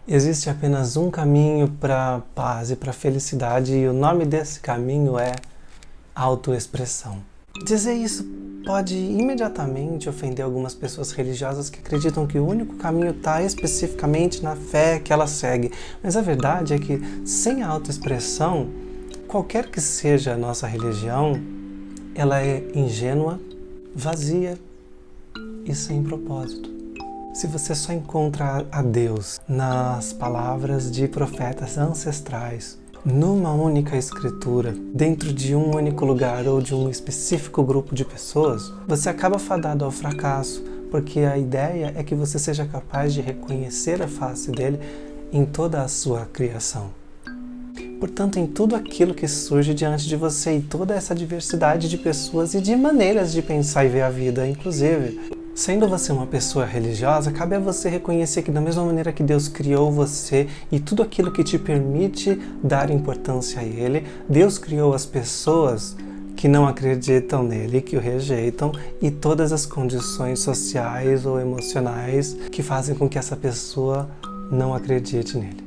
Existe apenas um caminho para paz e para felicidade e o nome desse caminho é autoexpressão. Dizer isso pode imediatamente ofender algumas pessoas religiosas que acreditam que o único caminho está especificamente na fé que ela segue. Mas a verdade é que sem a autoexpressão, qualquer que seja a nossa religião, ela é ingênua, vazia e sem propósito. Se você só encontra a Deus nas palavras de profetas ancestrais, numa única escritura, dentro de um único lugar ou de um específico grupo de pessoas, você acaba fadado ao fracasso, porque a ideia é que você seja capaz de reconhecer a face dele em toda a sua criação. Portanto, em tudo aquilo que surge diante de você e toda essa diversidade de pessoas e de maneiras de pensar e ver a vida, inclusive. Sendo você uma pessoa religiosa, cabe a você reconhecer que da mesma maneira que Deus criou você e tudo aquilo que te permite dar importância a Ele, Deus criou as pessoas que não acreditam nele, que o rejeitam, e todas as condições sociais ou emocionais que fazem com que essa pessoa não acredite nele.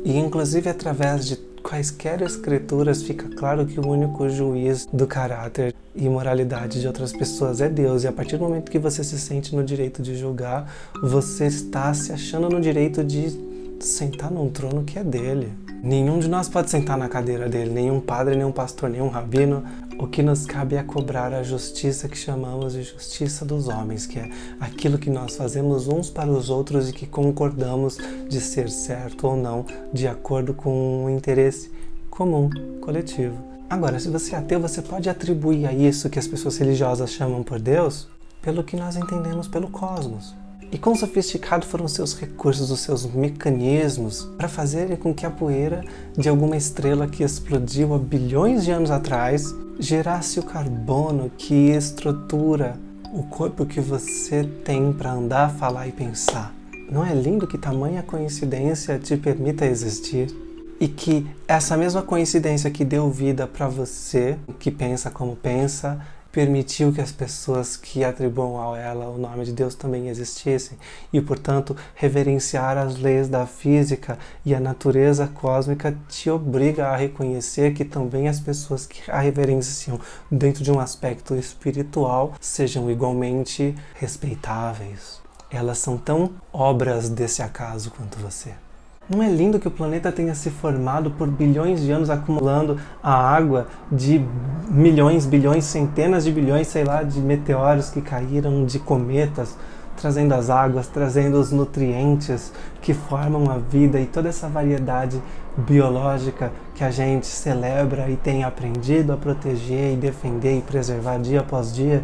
E inclusive através de quaisquer escrituras fica claro que o único juiz do caráter e moralidade de outras pessoas é Deus. E a partir do momento que você se sente no direito de julgar, você está se achando no direito de sentar num trono que é dele. Nenhum de nós pode sentar na cadeira dele, nenhum padre, nenhum pastor, nenhum rabino. O que nos cabe é cobrar a justiça que chamamos de justiça dos homens, que é aquilo que nós fazemos uns para os outros e que concordamos de ser certo ou não, de acordo com um interesse comum, coletivo. Agora, se você é ateu, você pode atribuir a isso que as pessoas religiosas chamam por Deus, pelo que nós entendemos pelo cosmos. E quão sofisticados foram os seus recursos, os seus mecanismos para fazerem com que a poeira de alguma estrela que explodiu há bilhões de anos atrás gerasse o carbono que estrutura o corpo que você tem para andar, falar e pensar. Não é lindo que tamanha coincidência te permita existir? E que essa mesma coincidência que deu vida para você, que pensa como pensa, permitiu que as pessoas que atribuam a ela o nome de Deus também existissem e, portanto, reverenciar as leis da física e a natureza cósmica te obriga a reconhecer que também as pessoas que a reverenciam dentro de um aspecto espiritual sejam igualmente respeitáveis. Elas são tão obras desse acaso quanto você. Não é lindo que o planeta tenha se formado por bilhões de anos acumulando a água de milhões, bilhões, centenas de bilhões, sei lá, de meteoros que caíram, de cometas, trazendo as águas, trazendo os nutrientes que formam a vida e toda essa variedade biológica que a gente celebra e tem aprendido a proteger e defender e preservar dia após dia.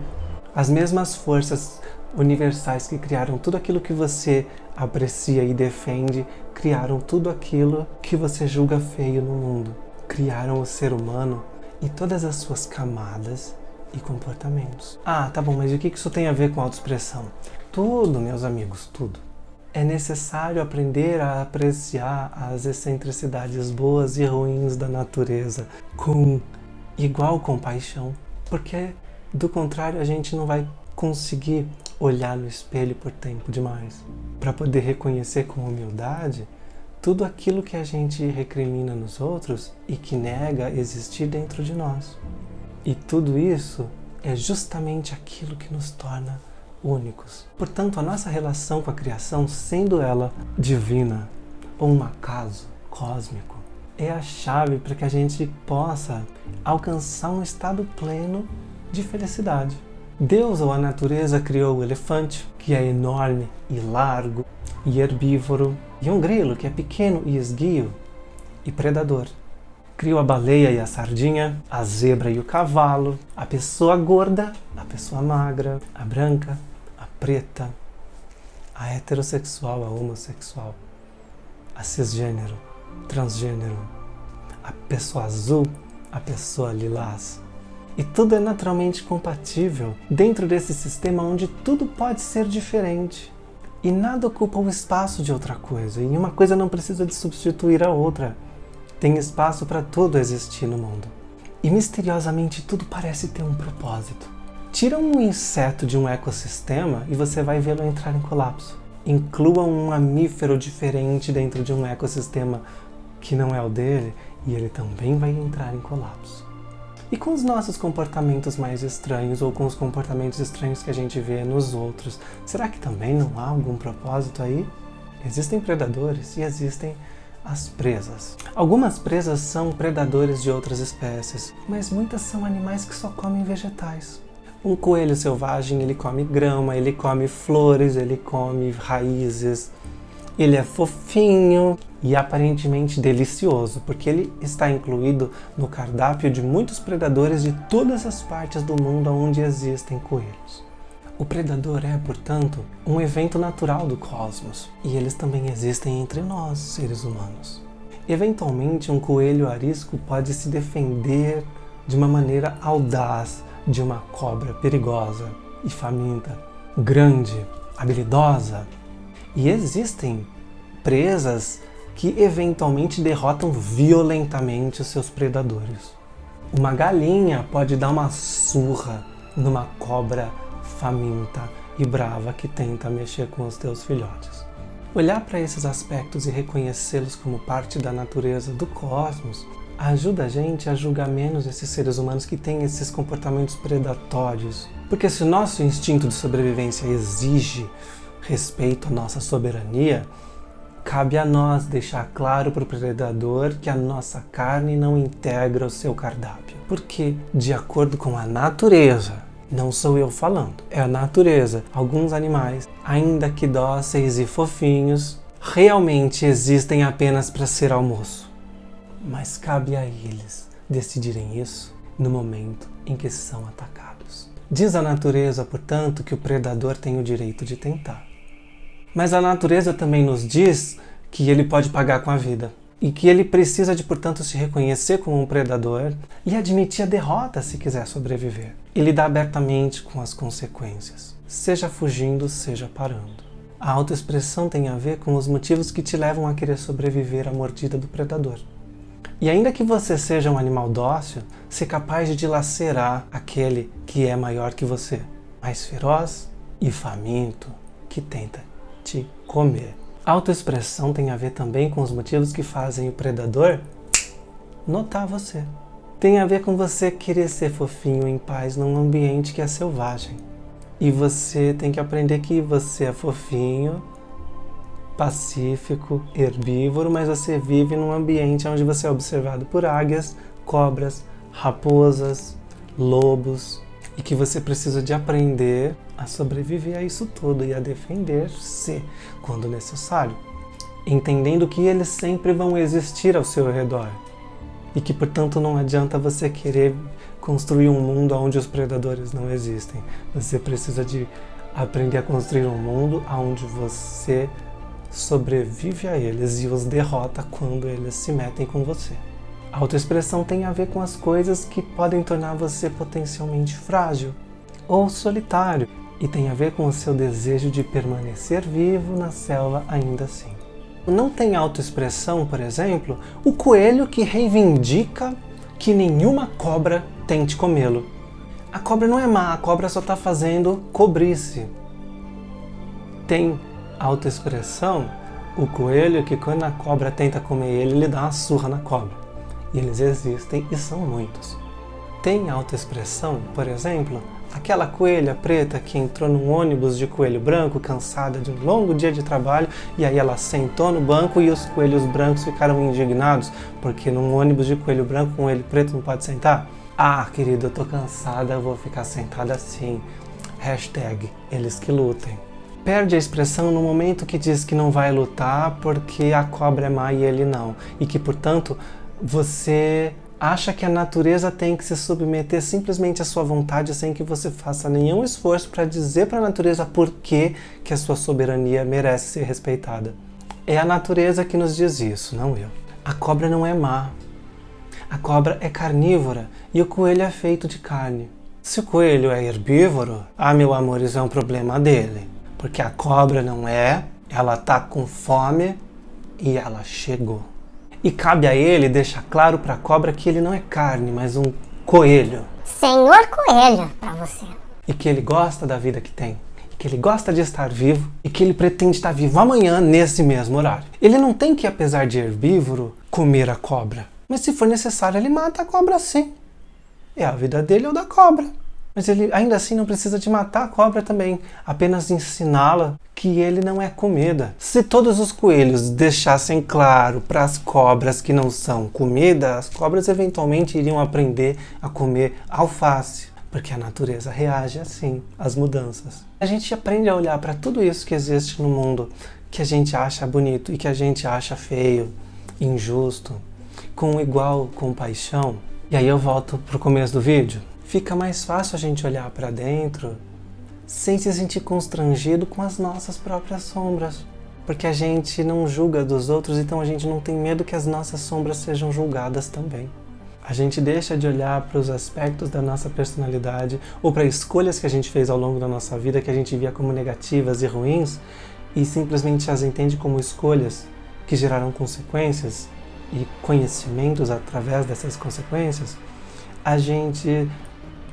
As mesmas forças universais que criaram tudo aquilo que você aprecia e defende, criaram tudo aquilo que você julga feio no mundo. Criaram o ser humano e todas as suas camadas e comportamentos. Ah, tá bom, mas o que isso tem a ver com autoexpressão? Tudo, meus amigos, tudo. É necessário aprender a apreciar as excentricidades boas e ruins da natureza com igual compaixão, porque do contrário a gente não vai conseguir olhar no espelho por tempo demais, para poder reconhecer com humildade tudo aquilo que a gente recrimina nos outros e que nega existir dentro de nós. E tudo isso é justamente aquilo que nos torna únicos. Portanto, a nossa relação com a criação, sendo ela divina ou um acaso cósmico, é a chave para que a gente possa alcançar um estado pleno de felicidade. Deus ou a natureza criou o elefante, que é enorme e largo e herbívoro, e um grilo, que é pequeno e esguio e predador. Criou a baleia e a sardinha, a zebra e o cavalo, a pessoa gorda, a pessoa magra, a branca, a preta, a heterossexual, a homossexual, a cisgênero, transgênero, a pessoa azul, a pessoa lilás. E tudo é naturalmente compatível dentro desse sistema onde tudo pode ser diferente. E nada ocupa o espaço de outra coisa. E uma coisa não precisa de substituir a outra. Tem espaço para tudo existir no mundo. E misteriosamente tudo parece ter um propósito. Tira um inseto de um ecossistema e você vai vê-lo entrar em colapso. incluam um mamífero diferente dentro de um ecossistema que não é o dele, e ele também vai entrar em colapso. E com os nossos comportamentos mais estranhos, ou com os comportamentos estranhos que a gente vê nos outros, será que também não há algum propósito aí? Existem predadores e existem as presas. Algumas presas são predadores de outras espécies, mas muitas são animais que só comem vegetais. Um coelho selvagem, ele come grama, ele come flores, ele come raízes. Ele é fofinho e aparentemente delicioso, porque ele está incluído no cardápio de muitos predadores de todas as partes do mundo onde existem coelhos. O predador é, portanto, um evento natural do cosmos, e eles também existem entre nós, seres humanos. Eventualmente, um coelho arisco pode se defender de uma maneira audaz de uma cobra perigosa e faminta, grande, habilidosa. E existem presas que eventualmente derrotam violentamente os seus predadores. Uma galinha pode dar uma surra numa cobra faminta e brava que tenta mexer com os teus filhotes. Olhar para esses aspectos e reconhecê-los como parte da natureza do cosmos ajuda a gente a julgar menos esses seres humanos que têm esses comportamentos predatórios. Porque se o nosso instinto de sobrevivência exige respeito à nossa soberania, cabe a nós deixar claro para o predador que a nossa carne não integra o seu cardápio. Porque, de acordo com a natureza, não sou eu falando, é a natureza, alguns animais, ainda que dóceis e fofinhos, realmente existem apenas para ser almoço. Mas cabe a eles decidirem isso no momento em que são atacados. Diz a natureza, portanto, que o predador tem o direito de tentar. Mas a natureza também nos diz que ele pode pagar com a vida e que ele precisa de, portanto, se reconhecer como um predador e admitir a derrota se quiser sobreviver e lidar abertamente com as consequências, seja fugindo, seja parando. A autoexpressão tem a ver com os motivos que te levam a querer sobreviver à mordida do predador. E ainda que você seja um animal dócil, ser capaz de dilacerar aquele que é maior que você, mais feroz e faminto, que tenta te comer. A autoexpressão tem a ver também com os motivos que fazem o predador notar você. Tem a ver com você querer ser fofinho em paz num ambiente que é selvagem. E você tem que aprender que você é fofinho, pacífico, herbívoro, mas você vive num ambiente onde você é observado por águias, cobras, raposas, lobos, e que você precisa de aprender a sobreviver a isso tudo e a defender-se quando necessário, entendendo que eles sempre vão existir ao seu redor e que, portanto, não adianta você querer construir um mundo onde os predadores não existem. Você precisa de aprender a construir um mundo onde você sobrevive a eles e os derrota quando eles se metem com você. A autoexpressão tem a ver com as coisas que podem tornar você potencialmente frágil ou solitário e tem a ver com o seu desejo de permanecer vivo na selva ainda assim. Não tem autoexpressão, por exemplo, o coelho que reivindica que nenhuma cobra tente comê-lo. A cobra não é má, a cobra só está fazendo cobrice. Tem autoexpressão o coelho que quando a cobra tenta comer ele, ele dá uma surra na cobra. E eles existem e são muitos. Tem autoexpressão, por exemplo, aquela coelha preta que entrou num ônibus de coelho branco, cansada de um longo dia de trabalho, e aí ela sentou no banco e os coelhos brancos ficaram indignados, porque num ônibus de coelho branco, um coelho preto não pode sentar? Ah, querido, eu tô cansada, eu vou ficar sentada assim. Hashtag, eles que lutem. Perde a expressão no momento que diz que não vai lutar porque a cobra é má e ele não, e que, portanto, você acha que a natureza tem que se submeter simplesmente à sua vontade sem que você faça nenhum esforço para dizer para a natureza por que a sua soberania merece ser respeitada. É a natureza que nos diz isso, não eu. A cobra não é má. A cobra é carnívora e o coelho é feito de carne. Se o coelho é herbívoro, meu amor, isso é um problema dele. Porque a cobra não é, ela tá com fome e ela chegou. E cabe a ele deixar claro para a cobra que ele não é carne, mas um coelho. Senhor Coelho para você. E que ele gosta da vida que tem. que ele gosta de estar vivo e que ele pretende estar vivo amanhã nesse mesmo horário. Ele não tem que, apesar de herbívoro, comer a cobra. Mas se for necessário, ele mata a cobra sim. É a vida dele ou da cobra. Mas ele ainda assim não precisa de matar a cobra também, apenas ensiná-la que ele não é comida. Se todos os coelhos deixassem claro para as cobras que não são comida, as cobras eventualmente iriam aprender a comer alface, porque a natureza reage assim às mudanças. A gente aprende a olhar para tudo isso que existe no mundo, que a gente acha bonito e que a gente acha feio, injusto, com igual compaixão. E aí eu volto pro começo do vídeo. Fica mais fácil a gente olhar para dentro sem se sentir constrangido com as nossas próprias sombras. Porque a gente não julga dos outros, então a gente não tem medo que as nossas sombras sejam julgadas também. A gente deixa de olhar para os aspectos da nossa personalidade ou para escolhas que a gente fez ao longo da nossa vida que a gente via como negativas e ruins e simplesmente as entende como escolhas que geraram consequências e conhecimentos através dessas consequências. A gente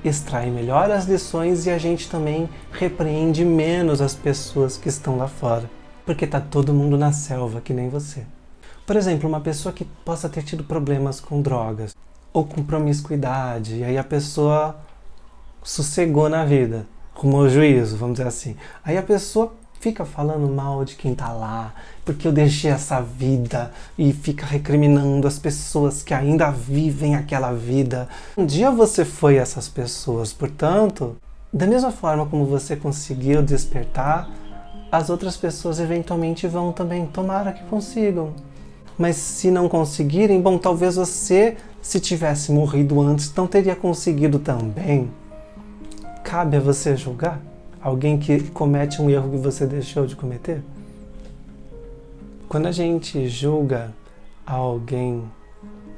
extrai melhor as lições e a gente também repreende menos as pessoas que estão lá fora, porque tá todo mundo na selva, que nem você. Por exemplo, uma pessoa que possa ter tido problemas com drogas ou com promiscuidade, e aí a pessoa sossegou na vida, arrumou juízo, vamos dizer assim. Aí a pessoa fica falando mal de quem tá lá, porque eu deixei essa vida, e fica recriminando as pessoas que ainda vivem aquela vida. Um dia você foi essas pessoas, portanto, da mesma forma como você conseguiu despertar, as outras pessoas eventualmente vão também, tomara que consigam. Mas se não conseguirem, bom, talvez você, se tivesse morrido antes, não teria conseguido também. Cabe a você julgar alguém que comete um erro que você deixou de cometer? Quando a gente julga alguém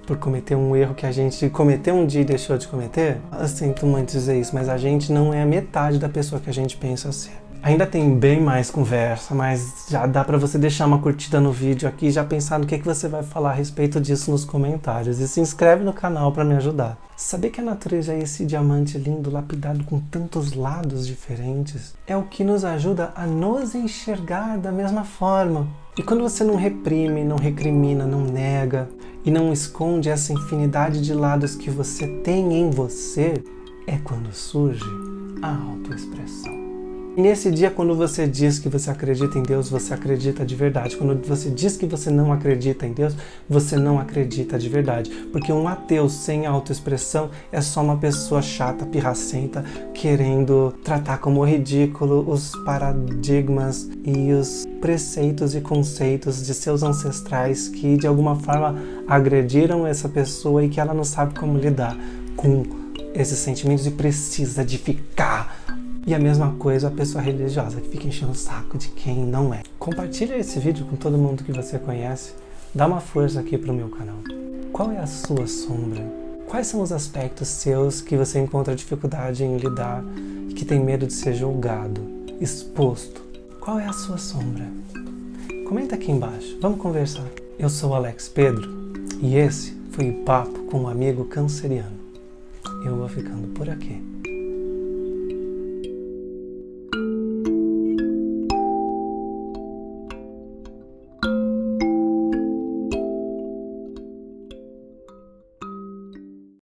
por cometer um erro que a gente cometeu um dia e deixou de cometer, eu sinto muito dizer isso, mas a gente não é a metade da pessoa que a gente pensa ser. Ainda tem bem mais conversa, mas já dá pra você deixar uma curtida no vídeo aqui e já pensar no que você vai falar a respeito disso nos comentários. E se inscreve no canal pra me ajudar. Saber que a natureza é esse diamante lindo, lapidado com tantos lados diferentes, é o que nos ajuda a nos enxergar da mesma forma. E quando você não reprime, não recrimina, não nega e não esconde essa infinidade de lados que você tem em você, é quando surge a autoexpressão. E nesse dia, quando você diz que você acredita em Deus, você acredita de verdade. Quando você diz que você não acredita em Deus, você não acredita de verdade. Porque um ateu sem autoexpressão é só uma pessoa chata, pirracenta, querendo tratar como ridículo os paradigmas e os preceitos e conceitos de seus ancestrais que de alguma forma agrediram essa pessoa e que ela não sabe como lidar com esses sentimentos e precisa de ficar. E a mesma coisa a pessoa religiosa que fica enchendo o saco de quem não é. Compartilha esse vídeo com todo mundo que você conhece. Dá uma força aqui pro meu canal. Qual é a sua sombra? Quais são os aspectos seus que você encontra dificuldade em lidar e que tem medo de ser julgado, exposto? Qual é a sua sombra? Comenta aqui embaixo. Vamos conversar. Eu sou o Alex Pedro e esse foi o Papo com um Amigo Canceriano. Eu vou ficando por aqui.